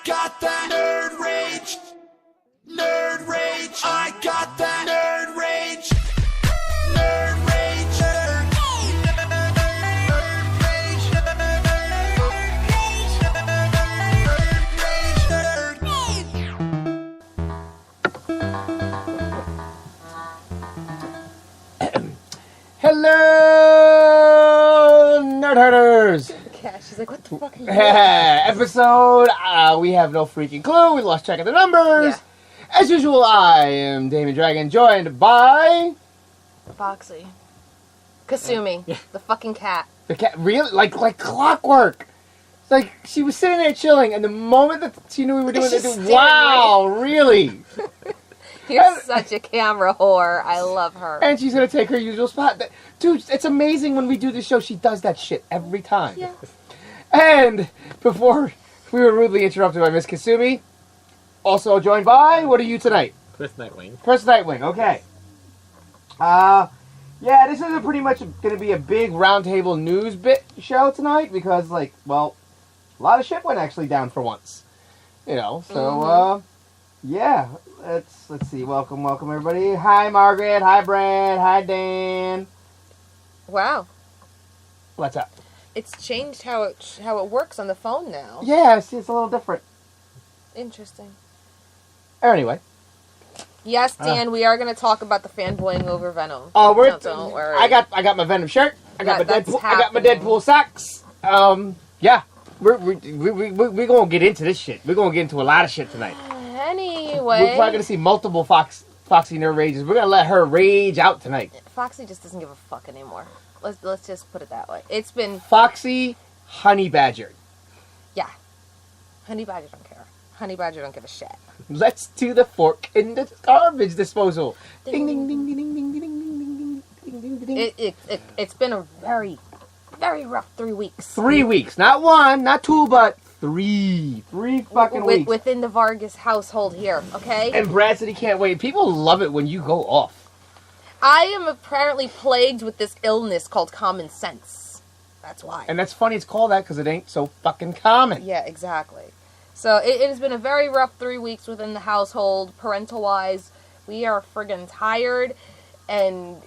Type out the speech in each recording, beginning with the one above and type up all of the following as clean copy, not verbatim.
got that nerd rage. Nerd rage. I got that nerd rage. Nerd rage. Hello, Nerd Herders! Yeah, she's like, what the fuck are you Episode, we have no freaking clue. We lost track of the numbers. Yeah. As usual, I am Damon Dragon, joined by... Foxy. Kasumi. Yeah. The fucking cat. The cat. Really? Like clockwork. It's like, she was sitting there chilling, and the moment that she knew we were doing She's it, staring wow, really? You're such a camera whore. I love her. And she's going to take her usual spot. Dude, it's amazing when we do this show. She does that shit every time. Yeah. And before we were rudely interrupted by Miss Kasumi, also joined by, what are you tonight? Chris Nightwing. Chris Nightwing, okay. Yeah, this is pretty much going to be a big roundtable news bit show tonight because, like, well, a lot of shit went actually down for once. You know, so, yeah. Let's see. Welcome everybody. Hi Margaret. Hi Brad. Hi Dan. Wow. What's up? It's changed how it works on the phone now. Yeah, it's a little different. Interesting. Anyway. Yes, Dan, we are going to talk about the fanboying over Venom. Oh, Don't worry. I got my Venom shirt. I got my that's Deadpool. I got my happening. Deadpool socks. Yeah. We're gonna get into this shit. We're gonna get into a lot of shit tonight. Anyway. We're probably gonna see multiple Foxy nerd rages. We're gonna let her rage out tonight. Foxy just doesn't give a fuck anymore. Let's just put it that way. It's been... Foxy, Honey Badger. Yeah. Honey Badger don't care. Honey Badger don't give a shit. Let's do the fork in the garbage disposal. Ding ding ding ding ding ding ding ding ding ding ding ding. It's been a very, very rough 3 weeks. 3 weeks, not one, not two, but three fucking weeks. Within the Vargas household here, okay? And Brad said he can't wait. People love it when you go off. I am apparently plagued with this illness called common sense. That's why. And that's funny it's called that because it ain't so fucking common. Yeah, exactly. So it has been a very rough 3 weeks within the household, parental-wise. We are friggin' tired, and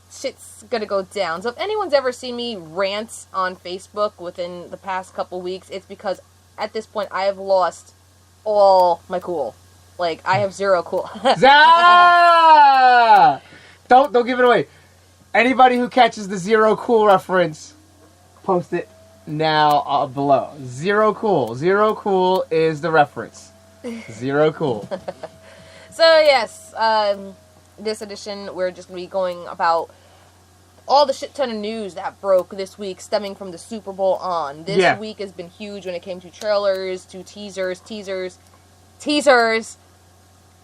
shit's gonna go down. So if anyone's ever seen me rant on Facebook within the past couple weeks, it's because at this point I have lost all my cool. Like, I have zero cool. Zah! Don't give it away. Anybody who catches the zero cool reference, post it now below. Zero cool. Zero cool is the reference. Zero cool. So yes, this edition we're just going to be going about all the shit ton of news that broke this week stemming from the Super Bowl on. This week has been huge when it came to trailers, to teasers,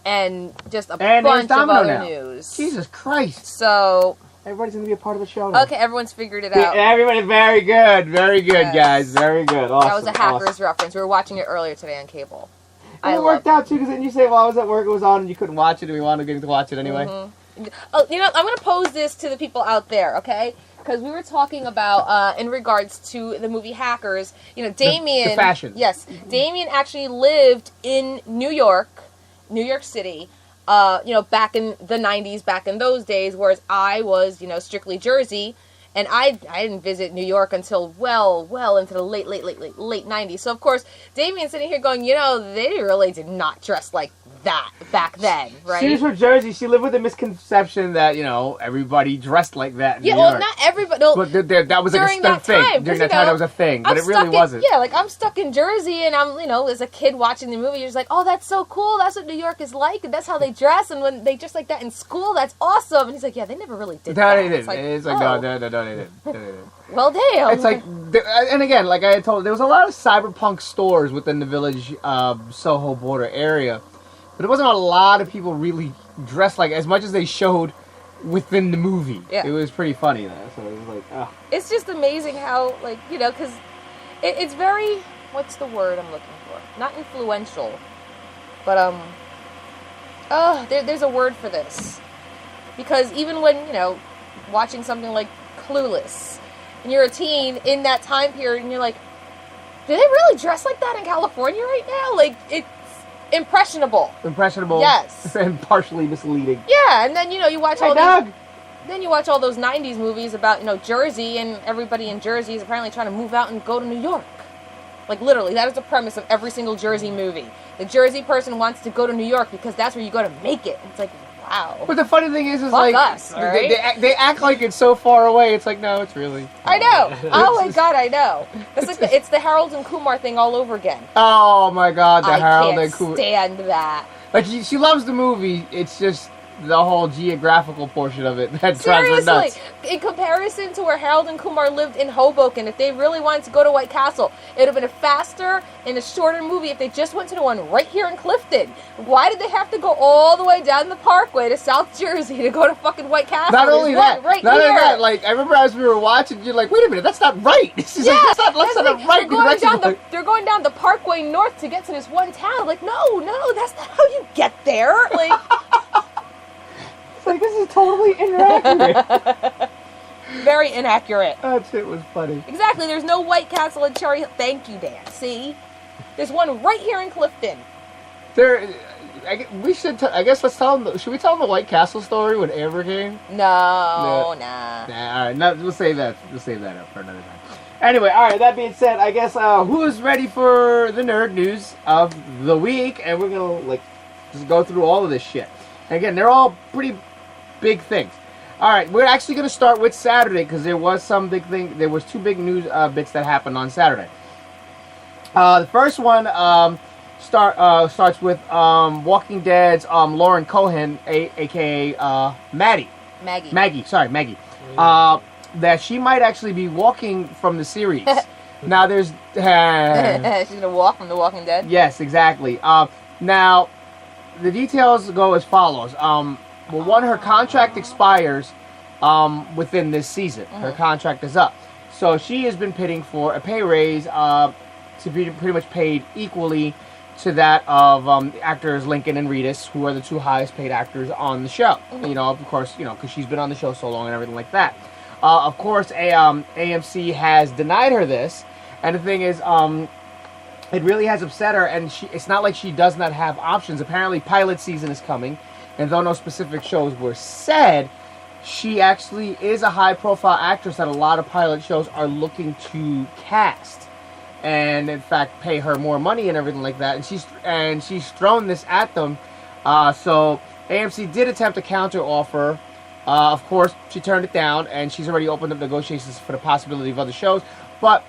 and just a bunch of other news. Jesus Christ. So... everybody's going to be a part of the show now. Okay, everyone's figured it out. Everybody, very good, Yes. guys. Very good. Awesome. That was a Hackers reference. We were watching it earlier today on cable. And it worked out, too, because then you say, well, I was at work, it was on, and you couldn't watch it, and we wanted to get to watch it anyway. Mm-hmm. Oh, you know, I'm going to pose this to the people out there, okay? Because we were talking about, in regards to the movie Hackers, you know, Damien... The fashion. Yes. Damien actually lived in New York City, you know, back in the 90s, back in those days, whereas I was, you know, strictly Jersey, and I didn't visit New York until well into the late 90s. So, of course, Damien's sitting here going, you know, they really did not dress like that back then, right? She was from Jersey. She lived with the misconception that, you know, everybody dressed like that in New York. Well, not everybody. No, but that was like during a that thing. time, During that time, that was a thing. But it really wasn't. Yeah, like, I'm stuck in Jersey, and I'm, you know, as a kid watching the movie, you're just like, oh, that's so cool. That's what New York is like, and that's how they dress, and when they dress like that in school, that's awesome. And he's like, yeah, they never really did that. No, they didn't. It's like, no, they didn't. Well, damn. It's like, and again, like I had told, there was a lot of cyberpunk stores within the Village, Soho border area. But there wasn't a lot of people really dressed like as much as they showed within the movie. Yeah. It was pretty funny, though. So it was like, oh. It's just amazing how, like, you know, because it's very, what's the word I'm looking for? Not influential, but, there's a word for this. Because even when, you know, watching something like Clueless, and you're a teen in that time period, and you're like, do they really dress like that in California right now? Like, it's impressionable. Impressionable. Yes. And partially misleading. Yeah, and then, you watch Hey, all Doug. these... Then you watch all those 90s movies about, Jersey, and everybody in Jersey is apparently trying to move out and go to New York. Like, literally, that is the premise of every single Jersey movie. The Jersey person wants to go to New York because that's where you go to make it. It's like, wow. But the funny thing is Fuck like, us, right? they act like it's so far away. It's like, no, it's really. I know. Oh my God, I know. It's like it's the Harold and Kumar thing all over again. Oh my God, the Harold I and can't Kumar. stand that. Like she loves the movie. It's just the whole geographical portion of it that drives her nuts. Seriously, in comparison to where Harold and Kumar lived in Hoboken, if they really wanted to go to White Castle, it would have been a faster and a shorter movie if they just went to the one right here in Clifton. Why did they have to go all the way down the Parkway to South Jersey to go to fucking White Castle? Not only that, right not here. only that, like, I remember as we were watching, you're like, wait a minute, that's not right. She's Yeah, like, that's not right direction. they're going down the Parkway North to get to this one town. Like, no, that's not how you get there. Like, It's like, this is totally inaccurate. very inaccurate. That shit was funny. Exactly. There's no White Castle at Cherry Hill. Thank you, Dan. See, there's one right here in Clifton. We should. I guess let's tell them. Should we tell them the White Castle story when Amber came? No, nah. Nah. All right. No, we'll save that. We'll save that up for another time. Anyway, all right. That being said, I guess who is ready for the nerd news of the week? And we're gonna just go through all of this shit. And again, they're all pretty big things. All right, we're actually going to start with Saturday because there was some big thing. There was two big news bits that happened on Saturday. The first one starts with Walking Dead's Lauren Cohan, aka Maggie. Maggie. That she might actually be walking from the series. Now there's She's gonna walk from The Walking Dead. Yes, exactly. Now the details go as follows. Well, one, her contract expires within this season. Her contract is up. So she has been pitting for a pay raise to be pretty much paid equally to that of actors Lincoln and Reedus, who are the two highest paid actors on the show. Of course, because she's been on the show so long and everything like that. Of course, AMC has denied her this. And the thing is, it really has upset her. And it's not like she does not have options. Apparently, pilot season is coming. And though no specific shows were said, she actually is a high-profile actress that a lot of pilot shows are looking to cast, and in fact pay her more money and everything like that. And she's thrown this at them. So AMC did attempt a counter offer. Of course, she turned it down, and she's already opened up negotiations for the possibility of other shows. But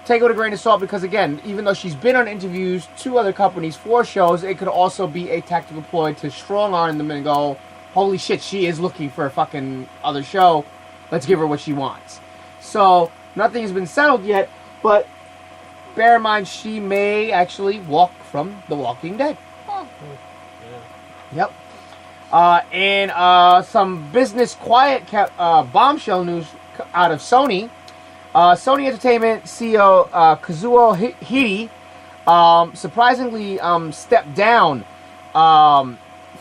take it with a grain of salt because, again, even though she's been on interviews to other companies for shows, it could also be a tactical ploy to strong-arm them and go, holy shit, she is looking for a fucking other show. Let's give her what she wants. So, nothing has been settled yet, but bear in mind, she may actually walk from The Walking Dead. Yep. And some business quiet bombshell news out of Sony. Sony Entertainment CEO Kazuo Hiri surprisingly stepped down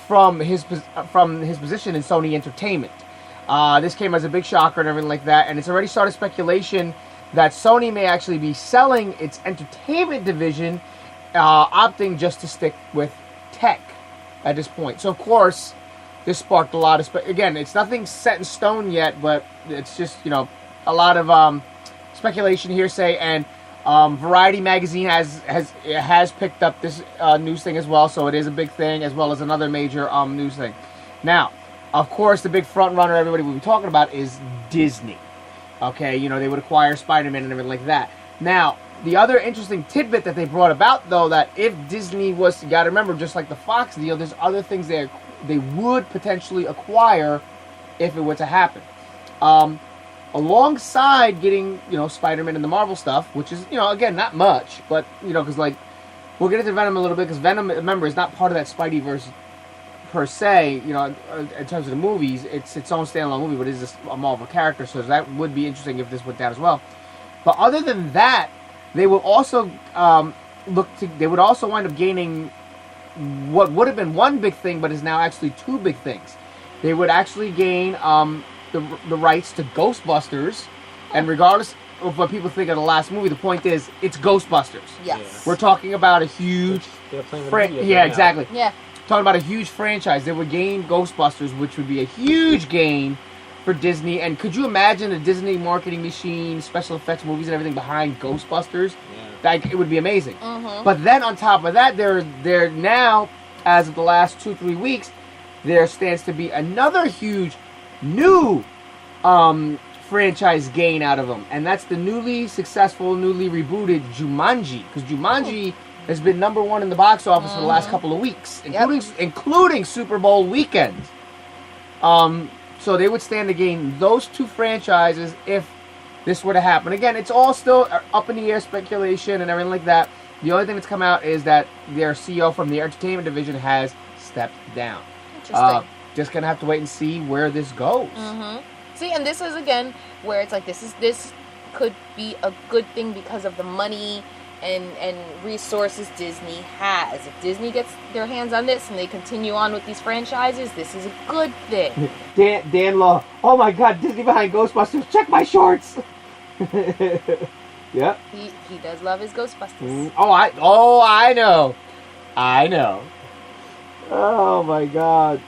from his position in Sony Entertainment. This came as a big shocker and everything like that, and it's already started speculation that Sony may actually be selling its entertainment division, opting just to stick with tech at this point. So, of course, this sparked a lot of... Again, it's nothing set in stone yet, but it's just, a lot of... speculation, hearsay, and Variety magazine has picked up this news thing as well, so it is a big thing, as well as another major news thing. Now, of course, the big front runner everybody will be talking about is Disney. Okay, they would acquire Spider-Man and everything like that. Now, the other interesting tidbit that they brought about, though, that if Disney was, you gotta remember, just like the Fox deal, there's other things they would potentially acquire if it were to happen. Alongside getting, Spider-Man and the Marvel stuff, which is, again, not much, but, because, we'll get into Venom a little bit, because Venom, remember, is not part of that Spideyverse per se, in terms of the movies. It's its own standalone movie, but it is a Marvel character, so that would be interesting if this went down as well. But other than that, they will also they would also wind up gaining what would have been one big thing, but is now actually two big things. They would actually gain the rights to Ghostbusters, and regardless of what people think of the last movie. The point is, it's Ghostbusters. Yes. We're talking about a huge... They're playing with videos Yeah, right now. exactly. Yeah. Talking about a huge franchise. They would gain Ghostbusters, which would be a huge gain for Disney. And could you imagine a Disney marketing machine, special effects movies and everything behind Ghostbusters? Yeah. Like, it would be amazing. Mm-hmm. But then on top of that, they're now, as of the last 2-3 weeks, there stands to be another huge new franchise gain out of them. And that's the newly successful, newly rebooted Jumanji. Because Jumanji has been #1 in the box office for the last couple of weeks, including Super Bowl weekend. So they would stand to gain those two franchises if this were to happen. Again, it's all still up in the air, speculation and everything like that. The only thing that's come out is that their CEO from the entertainment division has stepped down. Interesting. Just gonna have to wait and see where this goes. Mm-hmm. See, and this is again where it's like this could be a good thing because of the money and resources Disney has. If Disney gets their hands on this and they continue on with these franchises, this is a good thing. Dan Law. Oh my God, Disney behind Ghostbusters. Check my shorts. Yep. He does love his Ghostbusters. I know. Oh my God.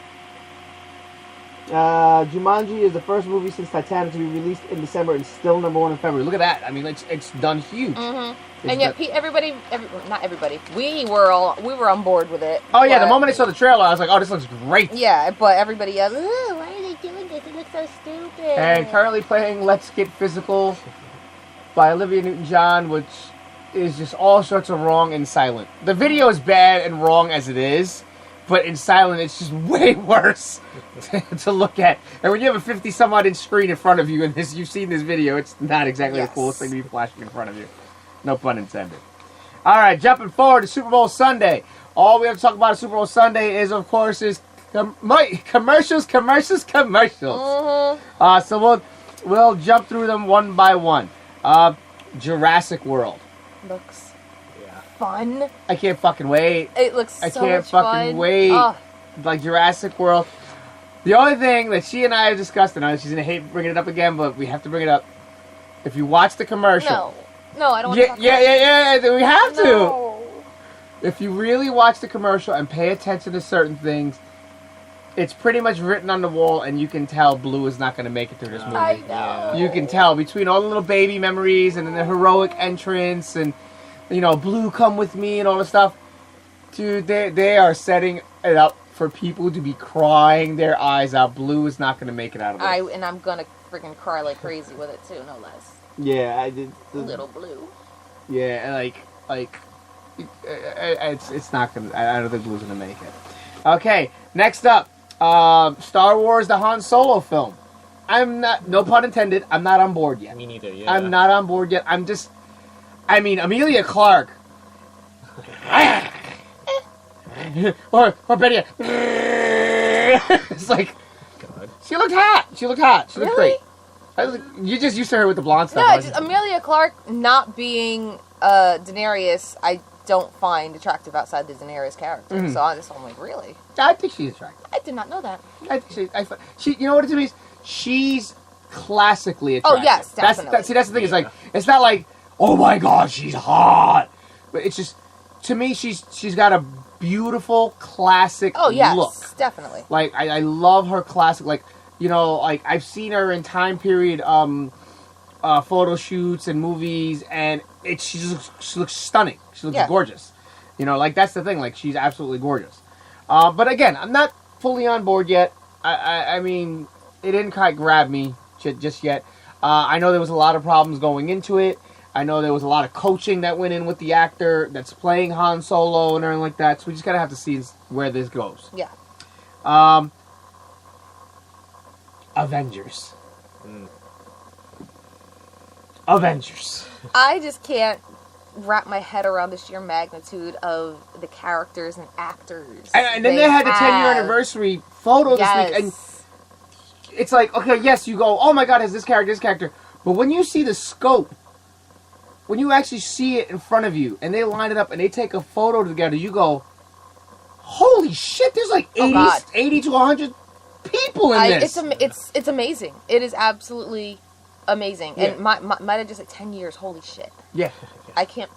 Jumanji is the first movie since Titanic to be released in December and still #1 in February. Look at that. I mean, it's done huge. Mm-hmm. And yet, not everybody. We were on board with it. Oh yeah, the but- moment I saw the trailer, I was like, oh, this looks great. Yeah, but everybody else, why are they doing this? It looks so stupid. And currently playing Let's Get Physical by Olivia Newton-John, which is just all sorts of wrong and silent. The video is bad and wrong as it is, but in silent, it's just way worse to look at. And when you have a 50-some-odd inch screen in front of you and you've seen this video, it's not exactly the coolest thing to be flashing in front of you. No pun intended. All right, jumping forward to Super Bowl Sunday. All we have to talk about at Super Bowl Sunday is, of course, commercials. Mm-hmm. So we'll jump through them one by one. Jurassic World. Looks fun. I can't fucking wait. It looks so I can't much fucking fun. wait. Oh. Like Jurassic World. The only thing that she and I have discussed, and she's gonna hate bringing it up again, but we have to bring it up. If you watch the commercial, no, I don't want to talk about yeah, we have to. No. If you really watch the commercial and pay attention to certain things, it's pretty much written on the wall, and you can tell Blue is not going to make it through this movie. I know. You can tell between all the little baby memories and then the heroic entrance and, Blue come with me and all this stuff. Dude, they are setting it up for people to be crying their eyes out. Blue is not going to make it out of it. And I'm going to freaking cry like crazy with it too, no less. Yeah, I did. Little Blue. Yeah, it's not gonna. I don't think Blue's gonna make it. Okay, next up, Star Wars: The Han Solo film. I'm not. No pun intended. I'm not on board yet. Me neither. Yeah. I'm not on board yet. Amelia Clark. or better yet, it's like God. she looked hot. She looked Really? great. You just used to her with the blonde stuff. No, it's just Amelia Clark not being Daenerys, I don't find attractive outside the Daenerys character. Mhm. So I'm like, really? I think she's attractive. I did not know that. I think she. You know what it means? She's classically attractive. Oh, yes, definitely. That's the thing. It's like it's not like, oh my God, she's hot. But it's just, to me, she's got a beautiful classic Oh, yes, look. definitely. Like I love her classic. Like I've seen her in time period photo shoots and movies, and she looks stunning. She looks gorgeous. That's the thing. Like, she's absolutely gorgeous. But again, I'm not fully on board yet. I mean, it didn't quite grab me just yet. I know there was a lot of problems going into it. I know there was a lot of coaching that went in with the actor that's playing Han Solo and everything like that. So we just gotta have to see where this goes. Yeah. Avengers. Avengers. I just can't wrap my head around the sheer magnitude of the characters and actors. And then they had the 10-year anniversary photo this week, and it's like, okay, yes, you go, oh my God, has this character, but when you see the scope, when you actually see it in front of you, and they line it up and they take a photo together, you go, holy shit, there's like 80 to 100 people in this. It's amazing. It is absolutely amazing. Yeah. And my dad just like 10 years. Holy shit. Yeah. I can't